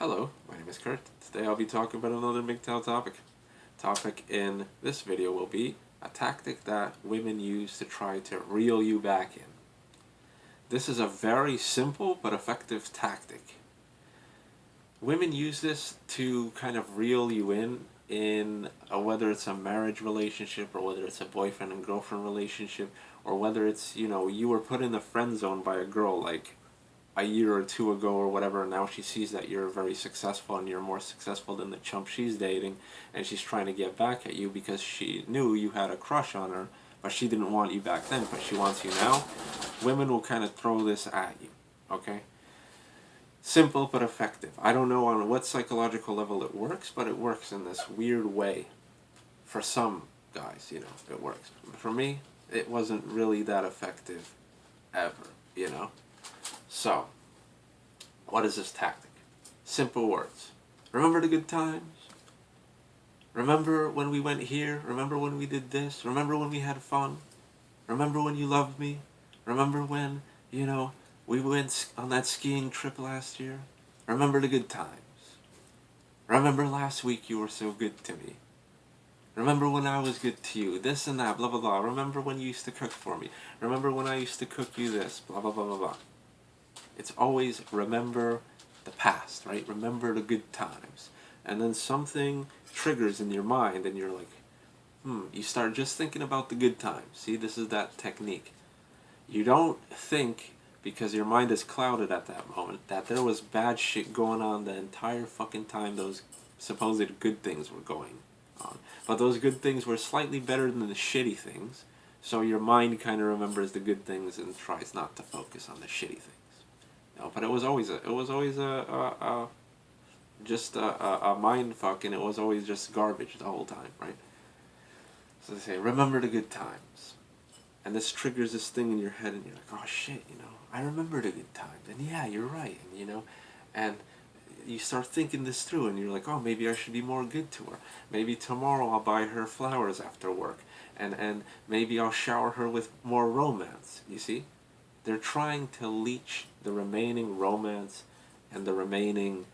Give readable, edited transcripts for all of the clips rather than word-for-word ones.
Hello, my name is Kurt. Today I'll be talking about another MGTOW topic. Topic in this video will be a tactic that women use to try to reel you back in. This is a very simple but effective tactic. Women use this to kind of reel you in whether it's a marriage relationship or whether it's a boyfriend and girlfriend relationship or whether it's, you were put in the friend zone by a girl like a year or two ago or whatever, and now she sees that you're very successful and you're more successful than the chump she's dating, and she's trying to get back at you because she knew you had a crush on her, but she didn't want you back then, but she wants you now. Women will kind of throw this at you, okay? Simple but effective. I don't know on what psychological level it works, but it works in this weird way. For some guys, it works. For me, it wasn't really that effective ever. So, what is this tactic? Simple words. Remember the good times? Remember when we went here? Remember when we did this? Remember when we had fun? Remember when you loved me? Remember when, we went on that skiing trip last year? Remember the good times? Remember last week you were so good to me? Remember when I was good to you? This and that, blah, blah, blah. Remember when you used to cook for me? Remember when I used to cook you this? Blah, blah, blah, blah, blah. It's always remember the past, right? Remember the good times. And then something triggers in your mind and you're like, you start just thinking about the good times. See, this is that technique. You don't think, because your mind is clouded at that moment, that there was bad shit going on the entire fucking time those supposed good things were going on. But those good things were slightly better than the shitty things, so your mind kind of remembers the good things and tries not to focus on the shitty things. No, but it was always just a mind fuck, and it was always just garbage the whole time, right? So they say, remember the good times. And this triggers this thing in your head, and you're like, oh shit, I remember the good times. And yeah, you're right, and you start thinking this through, and you're like, oh, maybe I should be more good to her. Maybe tomorrow I'll buy her flowers after work, and maybe I'll shower her with more romance, you see? They're trying to leech the remaining romance and the remaining,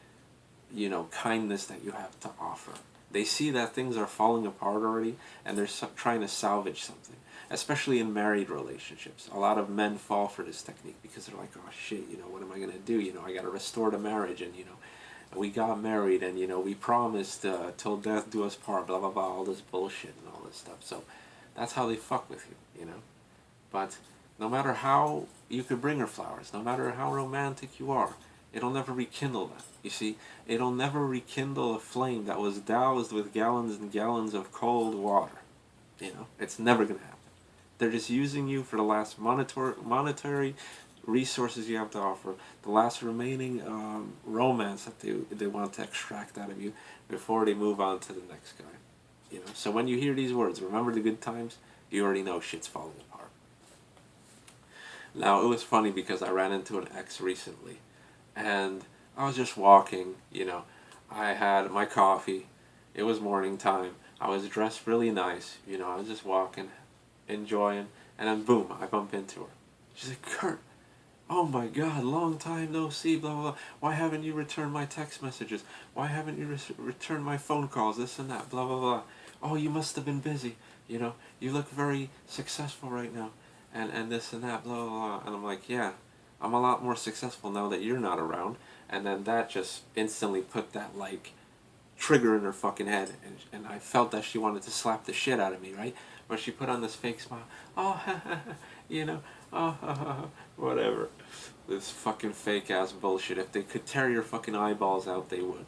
kindness that you have to offer. They see that things are falling apart already, and they're trying to salvage something. Especially in married relationships. A lot of men fall for this technique because they're like, oh shit, what am I going to do? I got to restore the marriage, and, we got married, and, we promised till death do us part, blah, blah, blah, all this bullshit and all this stuff. So that's how they fuck with you, But no matter how you could bring her flowers, no matter how romantic you are, it'll never rekindle that. You see, it'll never rekindle a flame that was doused with gallons and gallons of cold water. It's never going to happen. They're just using you for the last monetary resources you have to offer, the last remaining romance that they want to extract out of you before they move on to the next guy. So when you hear these words, remember the good times, you already know shit's falling apart. Now, it was funny because I ran into an ex recently, and I was just walking, I had my coffee, it was morning time, I was dressed really nice, I was just walking, enjoying, and then boom, I bump into her. She's like, Kurt, oh my god, long time no see, blah, blah, blah. Why haven't you returned my text messages? Why haven't you returned my phone calls, this and that, blah, blah, blah. Oh, you must have been busy, you look very successful right now. And this and that, blah, blah, blah. And I'm like, yeah, I'm a lot more successful now that you're not around. And then that just instantly put that, trigger in her fucking head. And I felt that she wanted to slap the shit out of me, right? But she put on this fake smile. Oh, whatever. This fucking fake-ass bullshit. If they could tear your fucking eyeballs out, they would,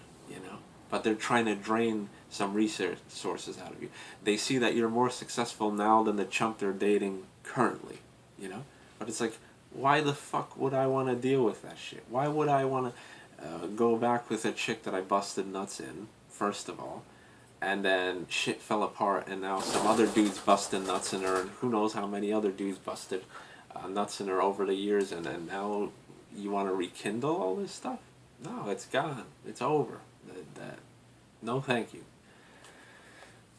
But they're trying to drain some resources out of you. They see that you're more successful now than the chump they're dating currently, But it's like, why the fuck would I want to deal with that shit? Why would I want to go back with a chick that I busted nuts in, first of all, and then shit fell apart, and now some other dudes busted nuts in her, and who knows how many other dudes busted nuts in her over the years, and then now you want to rekindle all this stuff? No, it's gone. It's over. No thank you.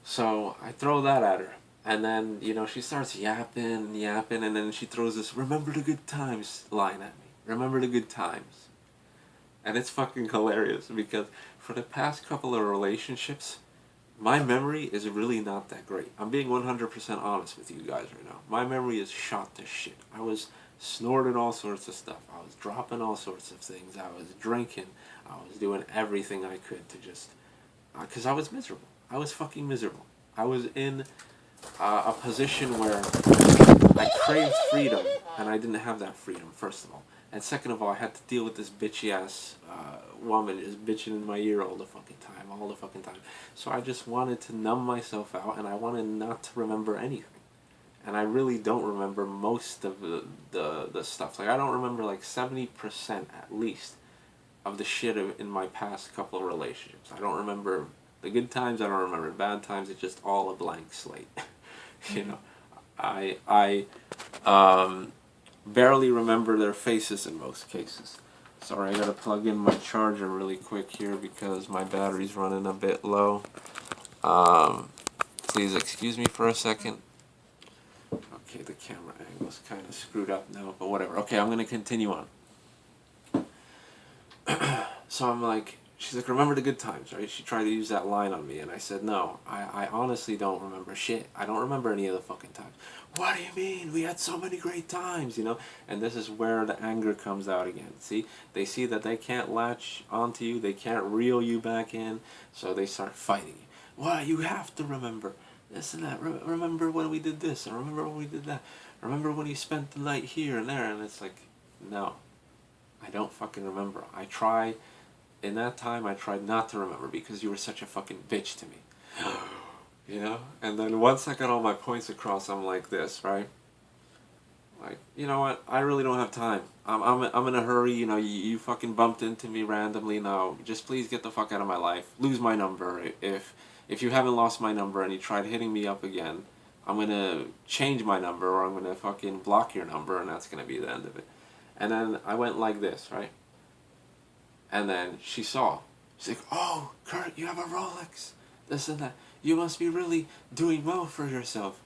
So I throw that at her. And then, she starts yapping, and then she throws this, remember the good times line at me. Remember the good times. And it's fucking hilarious because for the past couple of relationships, my memory is really not that great. I'm being 100% honest with you guys right now. My memory is shot to shit. I was snorting all sorts of stuff. I was dropping all sorts of things. I was drinking. I was doing everything I could to just... Because I was miserable. I was fucking miserable. I was in a position where I craved freedom, and I didn't have that freedom, first of all. And second of all, I had to deal with this bitchy-ass woman just bitching in my ear all the fucking time. So I just wanted to numb myself out, and I wanted not to remember anything. And I really don't remember most of the stuff. Like, I don't remember like 70% at least of the shit in my past couple of relationships. I don't remember the good times, I don't remember the bad times, it's just all a blank slate. You know, I barely remember their faces in most cases. Sorry, I gotta plug in my charger really quick here because my battery's running a bit low. Please excuse me for a second. Okay, the camera angle's kind of screwed up now, but whatever. Okay, I'm gonna continue on. So I'm like, she's like, remember the good times, right? She tried to use that line on me, and I said, no, I honestly don't remember shit. I don't remember any of the fucking times. What do you mean? We had so many great times, you know? And this is where the anger comes out again. See? They see that they can't latch onto you, they can't reel you back in, so they start fighting you. Well, you have to remember this and that. Remember when we did this, and remember when we did that. Remember when you spent the night here and there, and it's like, no. I don't fucking remember. In that time, I tried not to remember because you were such a fucking bitch to me. You know? And then once I got all my points across, I'm like this, right? Like, you know what? I really don't have time. I'm in a hurry, you know, you fucking bumped into me randomly. No, just please get the fuck out of my life. Lose my number. If you haven't lost my number and you tried hitting me up again, I'm gonna change my number or I'm gonna fucking block your number and that's gonna be the end of it. And then I went like this, right? And then she saw. She's like, oh, Kurt, you have a Rolex. This and that. You must be really doing well for yourself.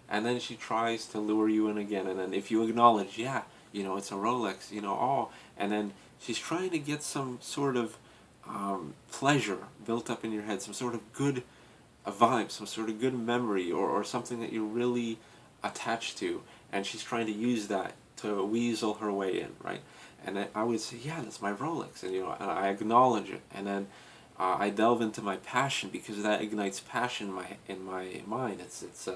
And then she tries to lure you in again. And then if you acknowledge, yeah, you know, it's a Rolex, you know, oh. And then she's trying to get some sort of pleasure built up in your head, some sort of good vibe, some sort of good memory or something that you're really attached to. And she's trying to use that to weasel her way in, right? And I would say, yeah, that's my Rolex, and you know, and I acknowledge it, and then I delve into my passion because that ignites passion in my mind. It's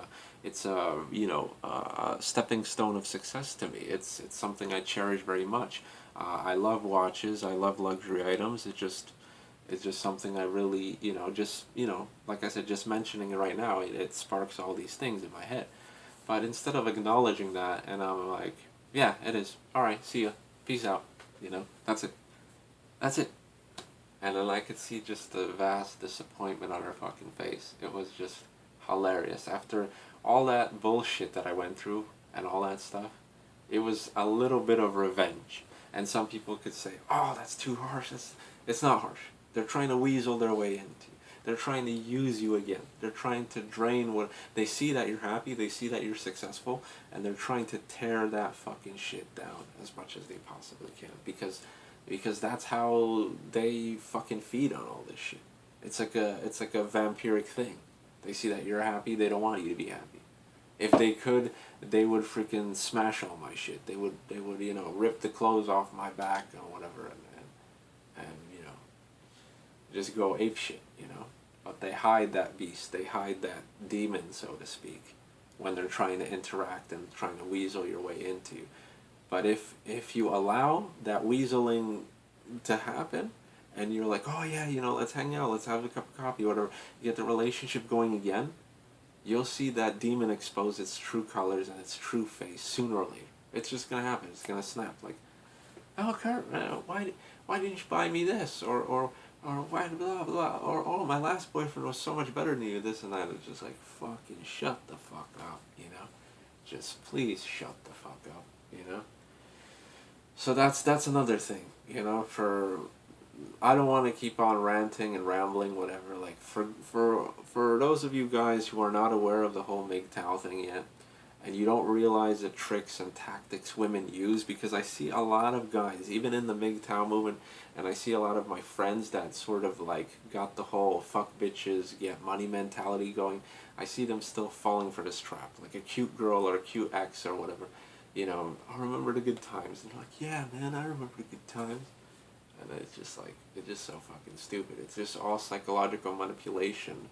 a you know a stepping stone of success to me. It's something I cherish very much. I love watches. I love luxury items. It's just something I really like I said, just mentioning it right now, it sparks all these things in my head. But instead of acknowledging that, and I'm like, yeah, it is. All right, see ya. Peace out. You know, that's it. That's it. And then I could see just the vast disappointment on her fucking face. It was just hilarious. After all that bullshit that I went through and all that stuff, it was a little bit of revenge. And some people could say, oh, that's too harsh. It's not harsh. They're trying to weasel their way into you. They're trying to use you again. They're trying to drain what... They see that you're happy, they see that you're successful, and they're trying to tear that fucking shit down as much as they possibly can. Because that's how they fucking feed on all this shit. It's like a vampiric thing. They see that you're happy, they don't want you to be happy. If they could, they would freaking smash all my shit. They would you know, rip the clothes off my back or whatever, and you know, just go ape shit, you know. But they hide that beast, they hide that demon, so to speak, when they're trying to interact and trying to weasel your way into you. But if you allow that weaseling to happen, and you're like, oh yeah, you know, let's hang out, let's have a cup of coffee, whatever, you get the relationship going again, you'll see that demon expose its true colors and its true face sooner or later. It's just gonna happen. It's gonna snap. Like, oh Kurt, why didn't you buy me this? Or why blah blah? Or oh, my last boyfriend was so much better than you. This and that. It's just like, fucking shut the fuck up, you know. Just please shut the fuck up, you know. So that's another thing, you know. I don't want to keep on ranting and rambling, whatever. Like for those of you guys who are not aware of the whole MGTOW thing yet, and you don't realize the tricks and tactics women use, because I see a lot of guys, even in the MGTOW movement, and I see a lot of my friends that sort of like got the whole fuck bitches, get money mentality going. I see them still falling for this trap, like a cute girl or a cute ex or whatever. You know, I remember the good times. And they're like, yeah, man, I remember the good times. And it's just like, it's just so fucking stupid. It's just all psychological manipulation,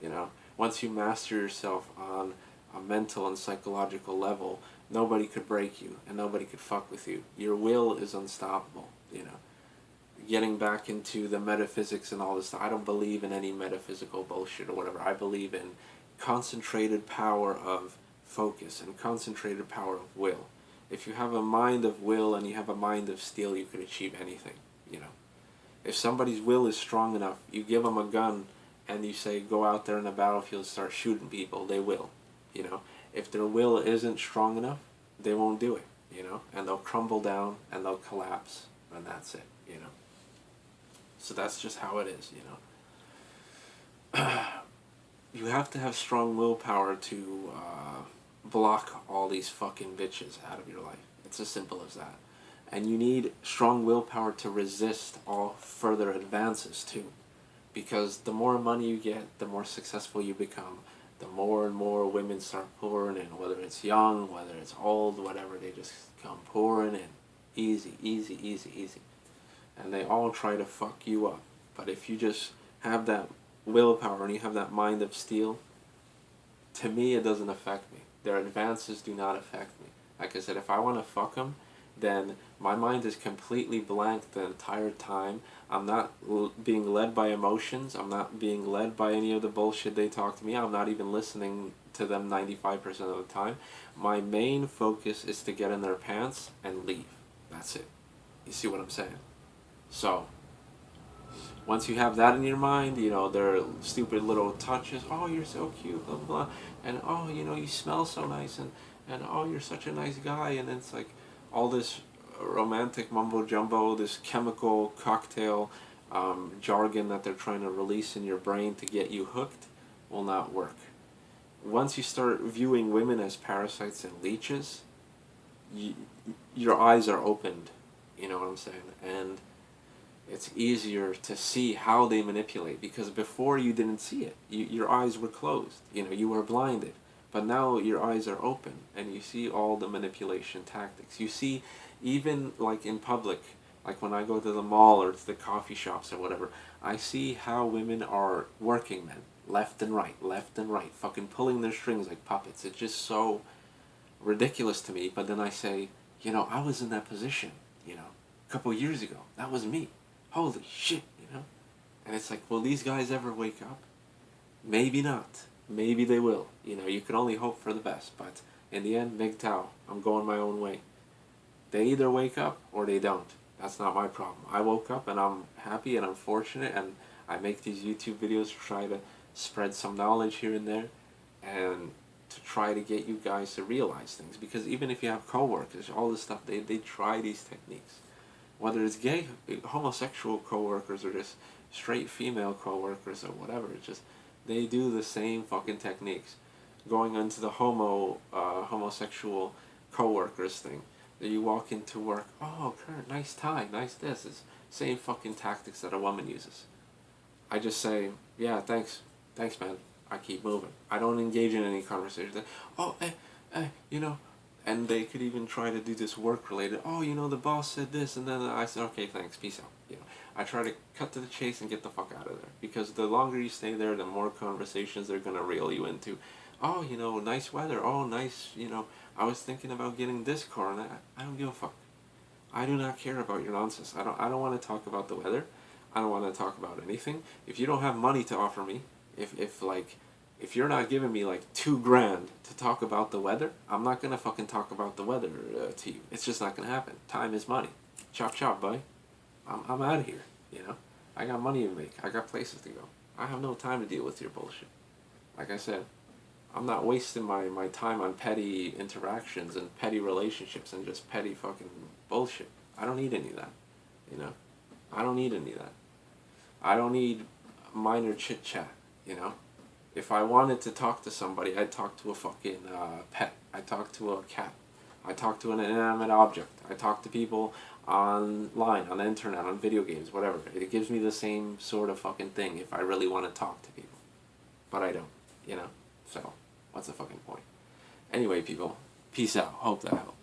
you know. Once you master yourself on a mental and psychological level, nobody could break you and nobody could fuck with you. Your will is unstoppable, you know. Getting back into the metaphysics and all this stuff, I don't believe in any metaphysical bullshit or whatever. I believe in concentrated power of focus and concentrated power of will. If you have a mind of will and you have a mind of steel, you can achieve anything, you know. If somebody's will is strong enough, you give them a gun and you say, go out there in the battlefield and start shooting people, they will, you know. If their will isn't strong enough, they won't do it, you know, and they'll crumble down and they'll collapse, and that's it, you know. So that's just how it is, you know. You have to have strong willpower to block all these fucking bitches out of your life. It's as simple as that. And you need strong willpower to resist all further advances too. Because the more money you get, the more successful you become, the more and more women start pouring in, whether it's young, whether it's old, whatever, they just come pouring in. Easy, easy, easy, easy. And they all try to fuck you up. But if you just have that willpower and you have that mind of steel, to me it doesn't affect me. Their advances do not affect me. Like I said, if I want to fuck them, then my mind is completely blank the entire time. I'm not being led by emotions. I'm not being led by any of the bullshit they talk to me. I'm not even listening to them 95% of the time. My main focus is to get in their pants and leave. That's it. You see what I'm saying? So, once you have that in your mind, you know, their stupid little touches, oh, you're so cute, blah, blah, and oh, you know, you smell so nice, and oh, you're such a nice guy, and it's like all this romantic mumbo-jumbo, this chemical cocktail jargon that they're trying to release in your brain to get you hooked will not work. Once you start viewing women as parasites and leeches, your eyes are opened, you know what I'm saying, and it's easier to see how they manipulate, because before you didn't see it. Your eyes were closed, you know, you were blinded. But now your eyes are open and you see all the manipulation tactics. You see, even like in public, like when I go to the mall or to the coffee shops or whatever, I see how women are working men, left and right, fucking pulling their strings like puppets. It's just so ridiculous to me. But then I say, you know, I was in that position, you know, a couple years ago. That was me. Holy shit, you know? And it's like, will these guys ever wake up? Maybe not. Maybe they will. You know, you can only hope for the best. But in the end, MGTOW, I'm going my own way. They either wake up or they don't. That's not my problem. I woke up and I'm happy and I'm fortunate, and I make these YouTube videos to try to spread some knowledge here and there and to try to get you guys to realize things. Because even if you have coworkers, all this stuff, they try these techniques. Whether it's gay, homosexual coworkers or just straight female coworkers or whatever, it's just, they do the same fucking techniques. Going into the homosexual coworkers thing, that you walk into work, oh, Kurt, nice tie, nice this. It's same fucking tactics that a woman uses. I just say, yeah, thanks, man. I keep moving. I don't engage in any conversation. Oh, you know, and they could even try to do this work-related, oh, you know, the boss said this, and then I said, okay, thanks, peace out. You know, I try to cut to the chase and get the fuck out of there. Because the longer you stay there, the more conversations they're going to reel you into. Oh, you know, nice weather. Oh, nice, you know, I was thinking about getting this car, and I don't give a fuck. I do not care about your nonsense. I don't want to talk about the weather. I don't want to talk about anything. If you don't have money to offer me, if you're not giving me like $2,000 to talk about the weather, I'm not gonna fucking talk about the weather to you. It's just not gonna happen. Time is money. Chop chop, boy. I'm out of here. You know, I got money to make. I got places to go. I have no time to deal with your bullshit. Like I said, I'm not wasting my time on petty interactions and petty relationships and just petty fucking bullshit. I don't need any of that. You know, I don't need any of that. I don't need minor chit chat. You know. If I wanted to talk to somebody, I'd talk to a fucking pet. I'd talk to a cat. I talk to an inanimate object. I talk to people online, on the internet, on video games, whatever. It gives me the same sort of fucking thing if I really want to talk to people. But I don't, you know? So, what's the fucking point? Anyway, people, peace out. Hope that helped.